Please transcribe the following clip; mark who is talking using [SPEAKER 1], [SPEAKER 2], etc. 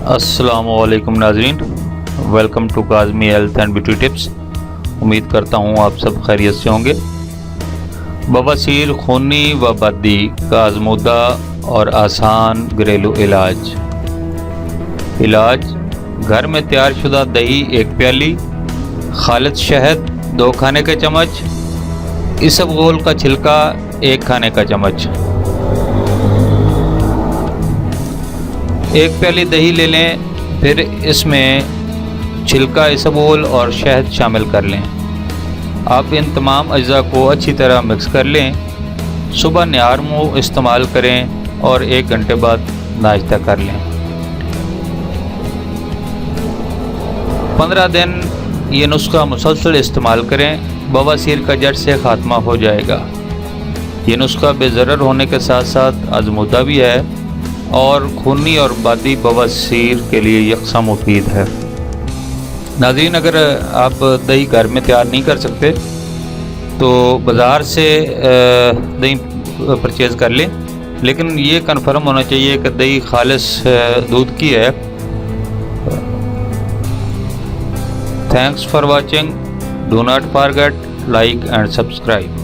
[SPEAKER 1] अस्सलाम वालेकुम नाजरीन, welcome to Kazmi health and beauty tips. उम्मीद करता हूँ आप सब खैरियत से होंगे। बवासीर खूनी व बदी का आजमूदा और आसान घरेलू इलाज घर में तैयार शुदा दही 1 प्याली, खालिद शहद 2 खाने के चम्मच, इसबगोल का छिलका 1 खाने का चम्मच। 1 प्याली दही ले लें, फिर इसमें छिलका, इसबगोल और शहद शामिल कर लें। आप इन तमाम अज्जा को अच्छी तरह मिक्स कर लें। सुबह निहार मुँह इस्तेमाल करें और 1 घंटे बाद नाश्ता कर लें। 15 दिन ये नुस्खा मुसलसल इस्तेमाल करें, बवासीर का जड़ से ख़ात्मा हो जाएगा। ये नुस्खा बेज़रर होने के साथ साथ आजमूदा भी है और खूनी और बादी बवासीर के लिए यकसा मुफीद है। नाज़रीन, अगर आप दही घर में तैयार नहीं कर सकते तो बाज़ार से दही परचेज़ कर लें, लेकिन ये कन्फर्म होना चाहिए कि दही खालिस दूध की है। Thanks for watching. Do not forget like and subscribe.